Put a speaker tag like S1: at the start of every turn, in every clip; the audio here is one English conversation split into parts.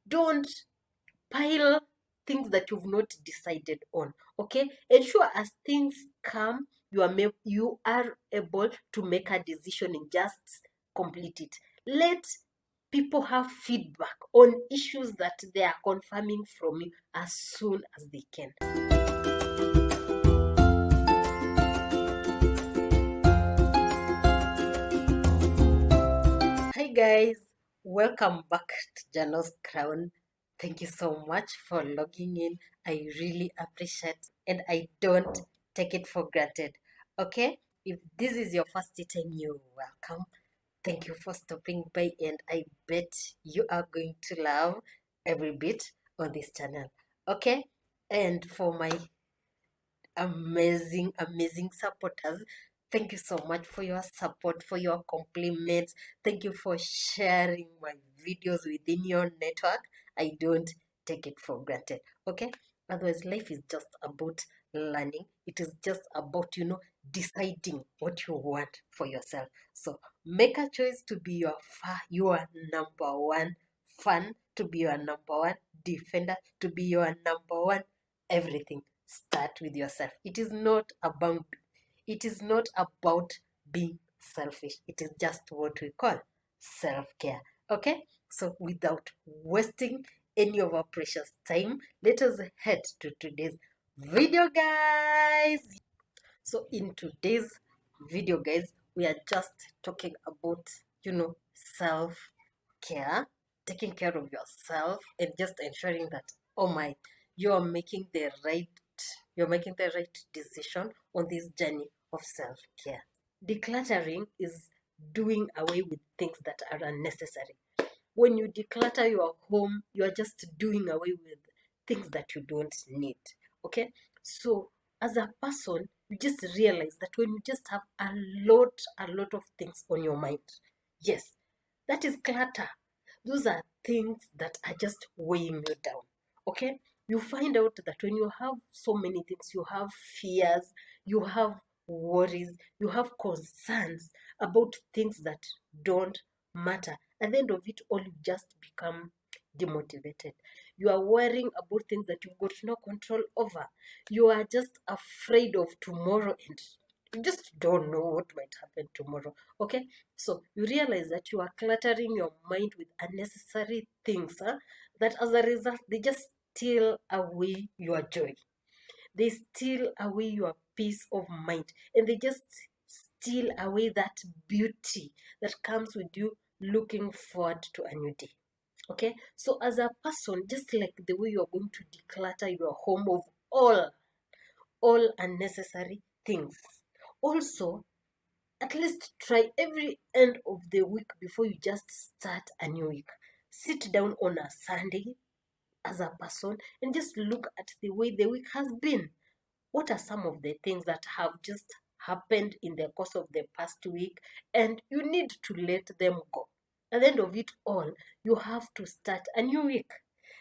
S1: Don't pile things that you've not decided on. Okay, ensure as things come, you are able to make a decision and just complete it. Let people have feedback on issues that they are confirming from you as soon as they can. Hi guys, welcome back to Jano's Crown. Thank you so much for logging in. I really appreciate and I don't take it for granted. Okay, if this is your first time, you're welcome. Thank you for stopping by, and I bet you are going to love every bit on this channel. Okay, and for my amazing supporters, thank you so much for your support, for your compliments. Thank you for sharing my videos within your network. I don't take it for granted. Okay, otherwise life is just about learning. It is just about deciding what you want for yourself. So make a choice to be your number one fan, to be your number one defender, to be your number one everything. Start with yourself. It is not about being selfish. It is just what we call self-care. Okay, so without wasting any of our precious time, let us head to today's video, guys. So in today's video, guys, we are just talking about self-care, taking care of yourself, and just ensuring that, oh my, you're making the right you're making the right decision on this journey of self-care. Decluttering is doing away with things that are unnecessary. When you declutter your home, you are just doing away with things that you don't need. Okay, so as a person, you just realize that when you just have a lot of things on your mind, yes, that is clutter. Those are things that are just weighing you down. Okay, you find out that when you have so many things, you have fears, you have worries, you have concerns about things that don't matter. At the end of it all, you just become demotivated. You are worrying about things that you've got no control over. You are just afraid of tomorrow, and you just don't know what might happen tomorrow. Okay, so you realize that you are cluttering your mind with unnecessary things, that as a result they just steal away your joy, they steal away your peace of mind, and they just steal away that beauty that comes with you looking forward to a new day. Okay, so as a person, just like the way you're going to declutter your home of all unnecessary things, also at least try every end of the week before you just start a new week. Sit down on a Sunday as a person and just look at the way the week has been. What are some of the things that have just happened in the course of the past week, and you need to let them go? At the end of it all, you have to start a new week.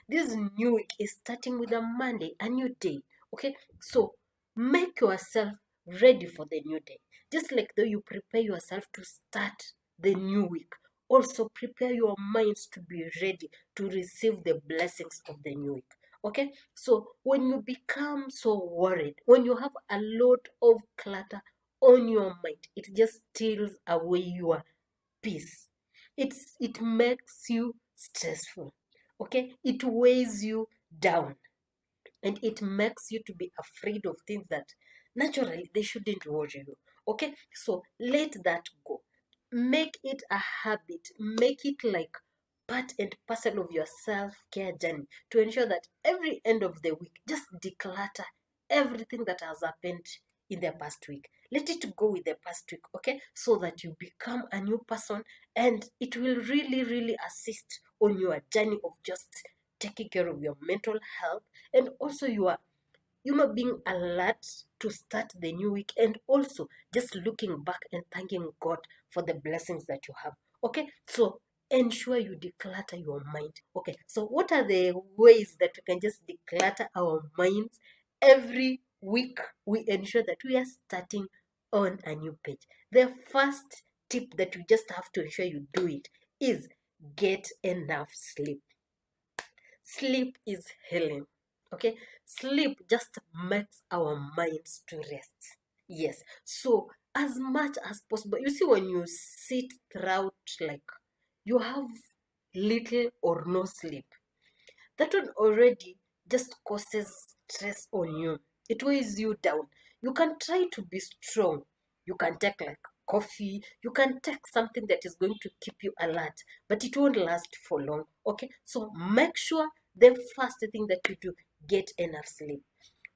S1: This new week is starting with a Monday, a new day. Okay, so make yourself ready for the new day. Just like though you prepare yourself to start the new week, also prepare your minds to be ready to receive the blessings of the new week. Okay, so when you become so worried, when you have a lot of clutter on your mind, it just steals away your peace. It makes you stressful. Okay, it weighs you down, and it makes you to be afraid of things that naturally they shouldn't worry you. Okay, so let that go. Make it a habit, make it like part and parcel of your self-care journey, to ensure that every end of the week, just declutter everything that has happened in the past week. Let it go with the past week, okay, so that you become a new person, and it will really assist on your journey of just taking care of your mental health, and also you are being alert to start the new week, and also just looking back and thanking God for the blessings that you have. Okay, so ensure you declutter your mind. Okay, so what are the ways that we can just declutter our minds? Every week we ensure that we are starting on a new page. The first tip that you just have to ensure you do it is get enough sleep. Sleep is healing. Okay, sleep just makes our minds to rest. Yes, so as much as possible, you see, when you sit throughout, like, you have little or no sleep, that one already just causes stress on you. It weighs you down. You can try to be strong. You can take like coffee. You can take something that is going to keep you alert, but it won't last for long. Okay, so make sure the first thing that you do, get enough sleep.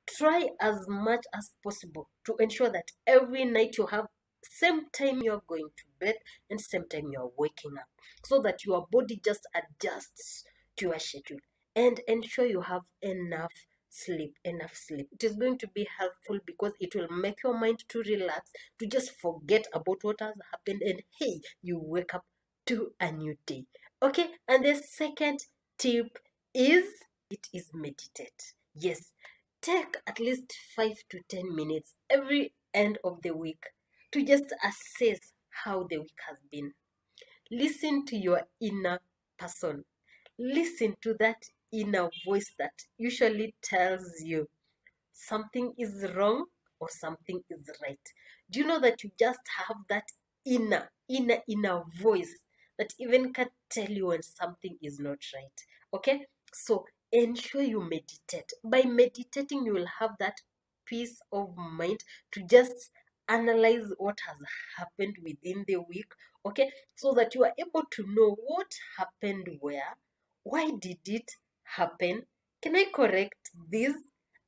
S1: Try as much as possible to ensure that every night you have same time you're going to bed and same time you're waking up, so that your body just adjusts to your schedule. And ensure you have enough sleep. It is going to be helpful because it will make your mind to relax, to just forget about what has happened, and hey, you wake up to a new day. Okay, and the second tip is, it is meditate. Yes, take at least 5 to 10 minutes every end of the week to just assess how the week has been. Listen to your inner person. Listen to that inner voice that usually tells you something is wrong or something is right. Do you know that you just have that inner voice that even can tell you when something is not right? Okay, so ensure you meditate. By meditating, you will have that peace of mind to just analyze what has happened within the week. Okay, so that you are able to know what happened where, why did it happen, can I correct this,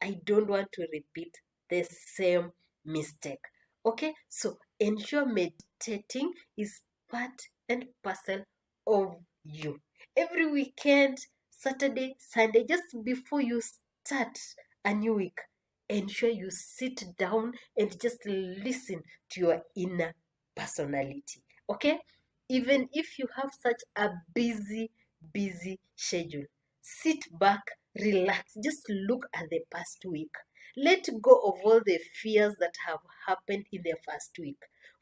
S1: I don't want to repeat the same mistake. Okay, so ensure meditating is part and parcel of you. Every weekend, Saturday, Sunday, just before you start a new week, ensure you sit down and just listen to your inner personality. Okay, even if you have such a busy schedule, sit back, relax, just look at the past week. Let go of all the fears that have happened in the first week.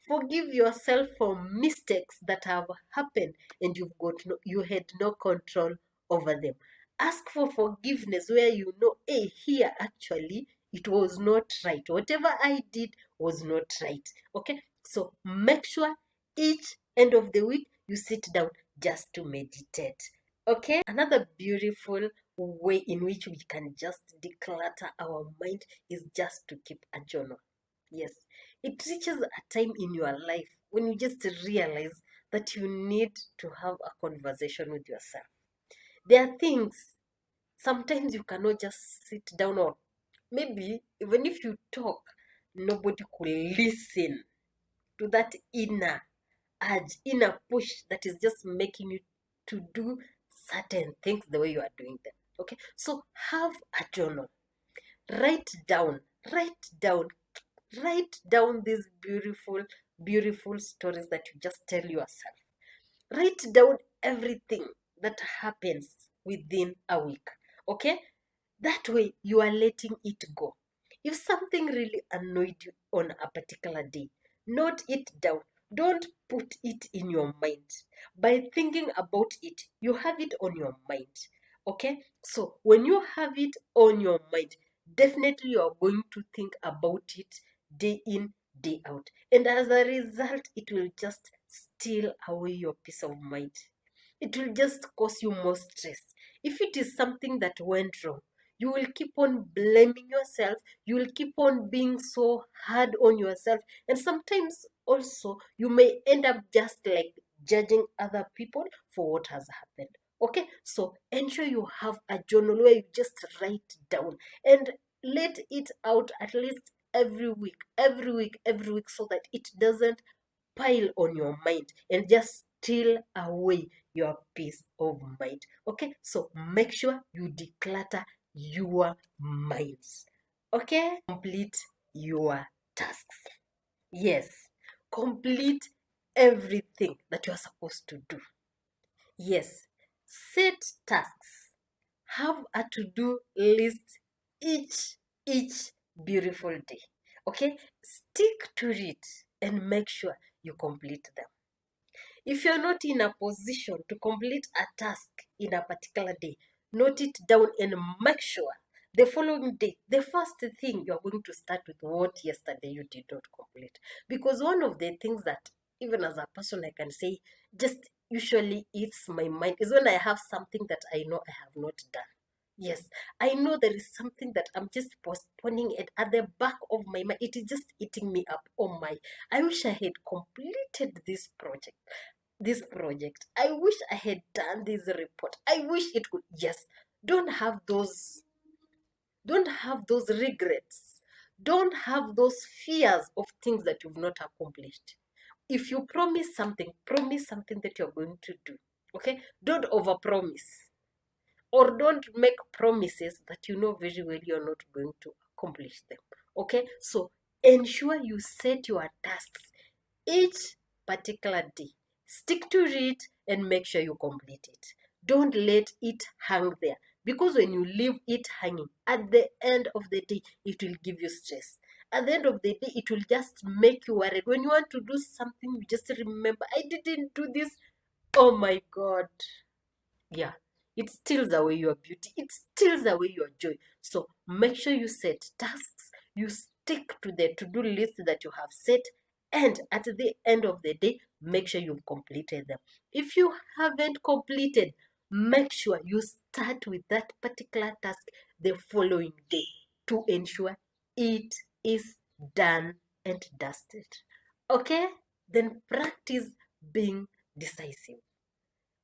S1: Forgive yourself for mistakes that have happened and you had no control over them. Ask for forgiveness where you know, hey, here actually it was not right. Whatever I did was not right. Okay, so make sure each end of the week you sit down just to meditate. Okay, another beautiful way in which we can just declutter our mind is just to keep a journal. Yes, it reaches a time in your life when you just realize that you need to have a conversation with yourself. There are things sometimes you cannot just sit down, or maybe even if you talk, nobody could listen to that inner urge, inner push that is just making you to do certain things the way you are doing them. Okay, so have a journal. Write down, write down, write down these beautiful stories that you just tell yourself. Write down everything that happens within a week. Okay, that way you are letting it go. If something really annoyed you on a particular day, note it down. Don't put it in your mind. By thinking about it, you have it on your mind. Okay, so when you have it on your mind, definitely you are going to think about it day in, day out. And as a result, it will just steal away your peace of mind. It will just cause you more stress. If it is something that went wrong, you will keep on blaming yourself. You will keep on being so hard on yourself. And sometimes also, you may end up just like judging other people for what has happened. Okay, so ensure you have a journal where you just write down and let it out at least every week, so that it doesn't pile on your mind and just steal away your peace of mind. Okay, so make sure you declutter your minds. Okay, complete your tasks. Yes, complete everything that you are supposed to do. Yes, set tasks. Have a to-do list each beautiful day. Okay, stick to it and make sure you complete them. If you're not in a position to complete a task in a particular day, Note it down and make sure the following day, the first thing you're going to start with what yesterday you did not complete. Because one of the things that, even as a person, I can say just usually eats my mind is when I have something that I know I have not done. Yes, I know there is something that I'm just postponing it at the back of my mind. It is just eating me up. Oh my, I wish I had completed this project. I wish I had done this report. I wish it could. Yes, don't have those don't have those regrets. Don't have those fears of things that you've not accomplished. If you promise something that you're going to do. Okay? Don't overpromise. Or don't make promises that you know very well you're not going to accomplish them. Okay? So ensure you set your tasks each particular day. Stick to it and make sure you complete it. Don't let it hang there, because when you leave it hanging, at the end of the day, it will give you stress. At the end of the day, it will just make you worried. When you want to do something, you just remember, I didn't do this. Oh my God. Yeah, it steals away your beauty, it steals away your joy. So make sure you set tasks, you stick to the to-do list that you have set, and at the end of the day, make sure you've completed them. If you haven't completed, make sure you start with that particular task the following day to ensure it is done and dusted. Okay, then practice being decisive.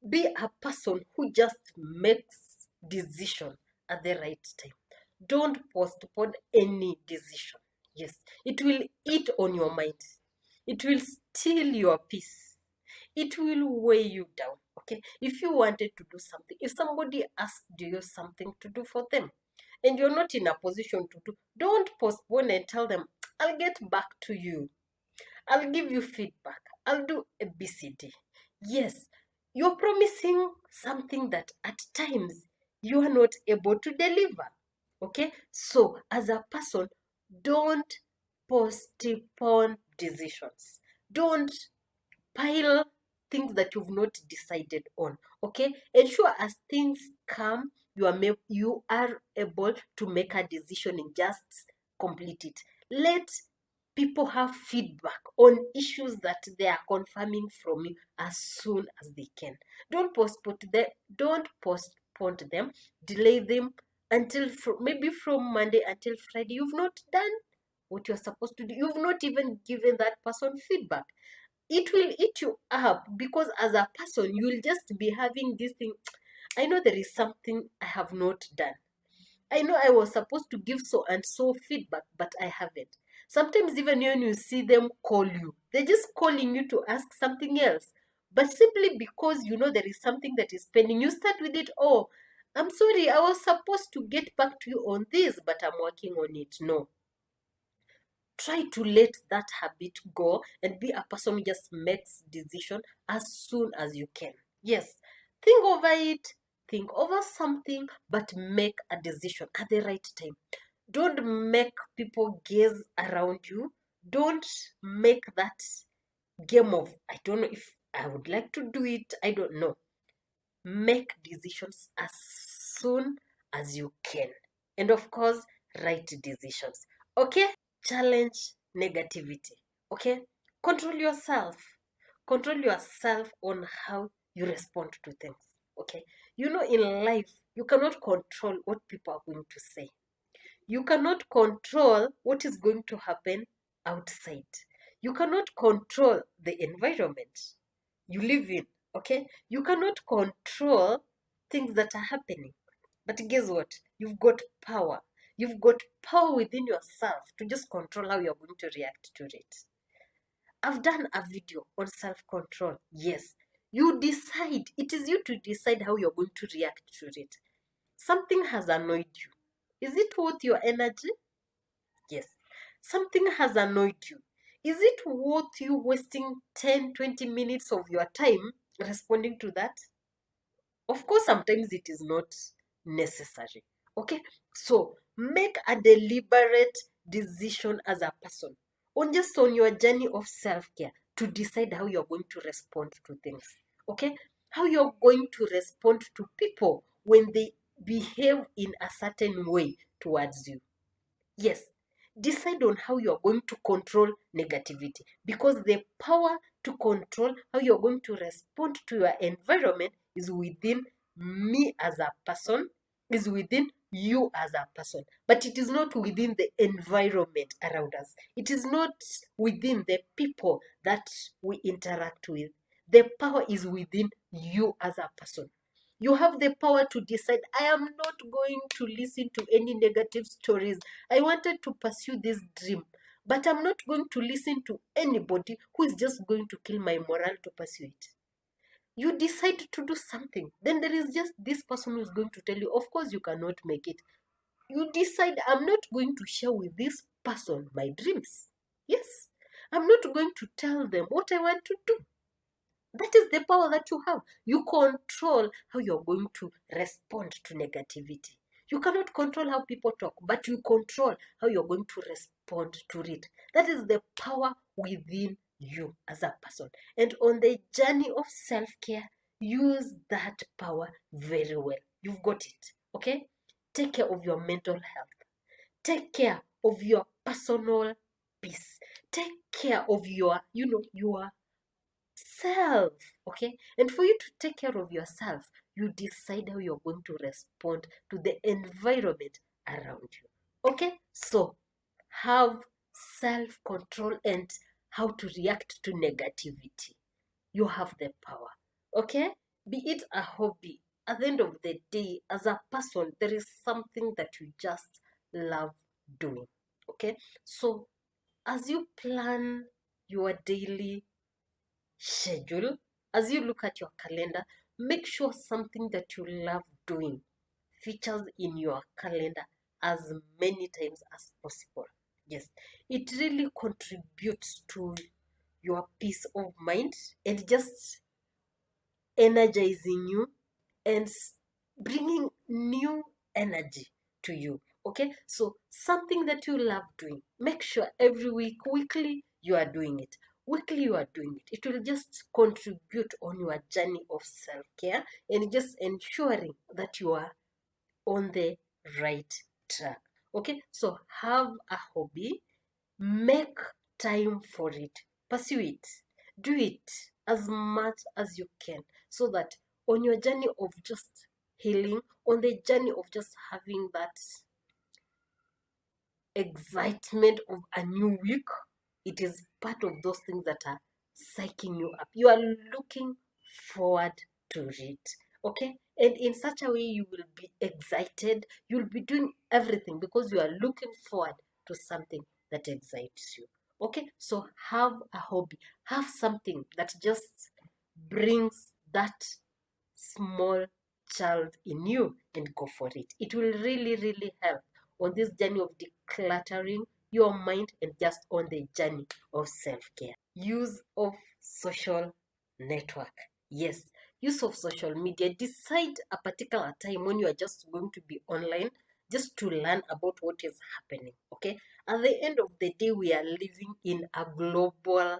S1: Be a person who just makes decision at the right time. Don't postpone any decision. Yes, it will eat on your mind. It will steal your peace. It will weigh you down. Okay, if you wanted to do something, if somebody asked you something to do for them and you're not in a position to do, don't postpone and tell them, I'll get back to you. I'll give you feedback. I'll do ABCD. Yes, you're promising something that at times you are not able to deliver. Okay? So, as a person, don't postpone decisions. Don't pile things that you've not decided on. Okay? Ensure as things come, you are able to make a decision and just complete it. Let people have feedback on issues that they are confirming from you as soon as they can. Don't postpone them, delay them until maybe from Monday until Friday. You've not done what you're supposed to do. You've not even given that person feedback. It will eat you up, because as a person you'll just be having this thing. I know there is something I have not done. I know I was supposed to give so and so feedback, but I haven't. Sometimes even when you see them call you, they're just calling you to ask something else. But simply because you know there is something that is pending, you start with it. Oh, I'm sorry, I was supposed to get back to you on this, but I'm working on it. No. Try to let that habit go and be a person who just makes decision as soon as you can. Yes, think over it, think over something, but make a decision at the right time. Don't make people gaze around you. Don't make that game of, I don't know if I would like to do it, I don't know. Make decisions as soon as you can. And of course, right decisions. Okay? Challenge negativity. Okay? Control yourself. Control yourself on how you respond to things. Okay? You know, in life, you cannot control what people are going to say. You cannot control what is going to happen outside. You cannot control the environment you live in. Okay? You cannot control things that are happening. But guess what? You've got power. You've got power within yourself to just control how you're going to react to it. I've done a video on self-control. Yes. You decide. It is you to decide how you're going to react to it. Something has annoyed you. Is it worth your energy? Yes. Something has annoyed you. Is it worth you wasting 10, 20 minutes of your time responding to that? Of course, sometimes it is not necessary. Okay? So, make a deliberate decision as a person on your journey of self-care to decide how you're going to respond to things. Okay? How you're going to respond to people when they behave in a certain way towards you. Yes, decide on how you are going to control negativity, because the power to control how you are going to respond to your environment is within me as a person, is within you as a person, but it is not within the environment around us. It is not within the people that we interact with. The power is within you as a person. You have the power to decide, I am not going to listen to any negative stories. I wanted to pursue this dream, but I'm not going to listen to anybody who is just going to kill my morale to pursue it. You decide to do something. Then there is just this person who is going to tell you, of course, you cannot make it. You decide, I'm not going to share with this person my dreams. Yes. I'm not going to tell them what I want to do. That is the power that you have. You control how you're going to respond to negativity. You cannot control how people talk, but you control how you're going to respond to it. That is the power within you as a person. And on the journey of self-care, use that power very well. You've got it, okay? Take care of your mental health. Take care of your personal peace. Take care of your self, okay? And for you to take care of yourself, you decide how you're going to respond to the environment around you, okay? So have self-control and how to react to negativity. You have the power, okay? Be it a hobby, at the end of the day, as a person, there is something that you just love doing, okay? So as you plan your daily schedule, as you look at your calendar, make sure something that you love doing features in your calendar as many times as possible. Yes, it really contributes to your peace of mind and just energizing you and bringing new energy to you. Okay, so something that you love doing, make sure every week, weekly, you are doing it. Weekly, you are doing it. It will just contribute on your journey of self-care and just ensuring that you are on the right track. Okay, so have a hobby, make time for it, pursue it, do it as much as you can, so that on your journey of just healing, on the journey of just having that excitement of a new week, it is part of those things that are psyching you up. You are looking forward to it, okay? And in such a way, you will be excited. You'll be doing everything because you are looking forward to something that excites you, okay? So have a hobby, have something that just brings that small child in you and go for it. It will really, really help on this journey of decluttering your mind and just on the journey of self-care. Use of social network. Yes, use of social media. Decide a particular time when you are just going to be online just to learn about what is happening, okay? At the end of the day, we are living in a global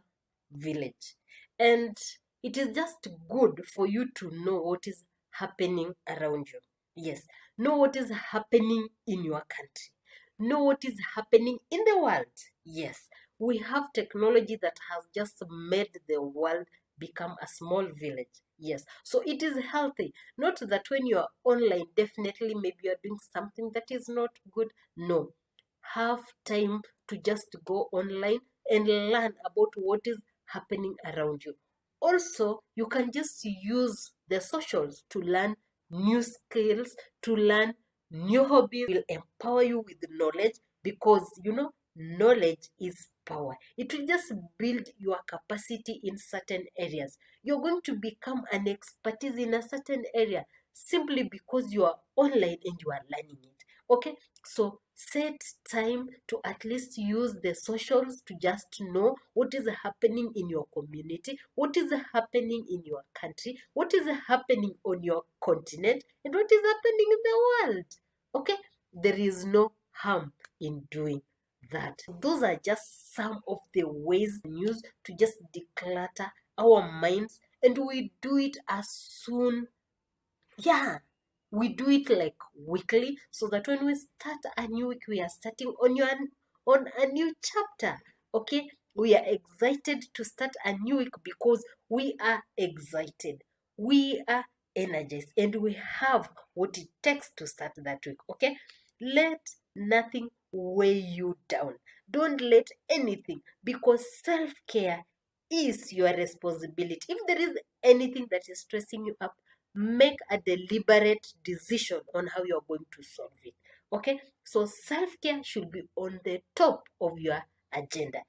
S1: village, and it is just good for you to know what is happening around you. Yes, know what is happening in your country, know what is happening in the world. Yes, we have technology that has just made the world become a small village. Yes, so it is healthy. Not that when you are online, definitely maybe you are doing something that is not good. No, have time to just go online and learn about what is happening around you. Also, you can just use the socials to learn new skills, to learn new hobbies. Will empower you with knowledge, because knowledge is power. It will just build your capacity in certain areas. You're going to become an expertise in a certain area simply because you are online and you are learning it. Okay, so set time to at least use the socials to just know what is happening in your community, what is happening in your country, what is happening on your continent, and what is happening in the world. Okay, there is no harm in doing that. Those are just some of the ways we use to just declutter our minds, and we do it as soon, yeah, we do it like weekly, so that when we start a new week, we are starting on a new chapter. Okay, we are excited to start a new week because we are excited, we are energized, and we have what it takes to start that week. Okay, let nothing weigh you down. Don't let anything, because self-care is your responsibility. If there is anything that is stressing you up, make a deliberate decision on how you're going to solve it. Okay, so self-care should be on the top of your agenda,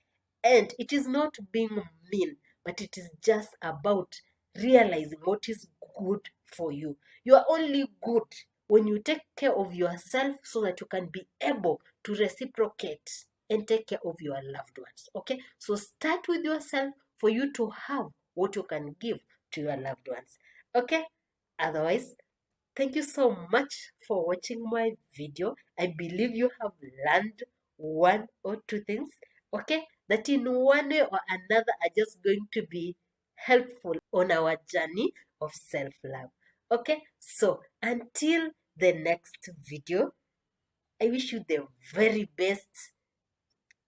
S1: and it is not being mean, but it is just about realizing what is good for you. You are only good when you take care of yourself, so that you can be able to reciprocate and take care of your loved ones. Okay, so start with yourself for you to have what you can give to your loved ones. Okay, otherwise, thank you so much for watching my video. I believe you have learned one or two things, okay, that in one way or another are just going to be helpful on our journey of self-love. Okay, so until the next video, I wish you the very best.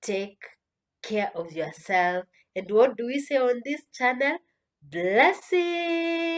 S1: Take care of yourself. And what do we say on this channel? Blessings!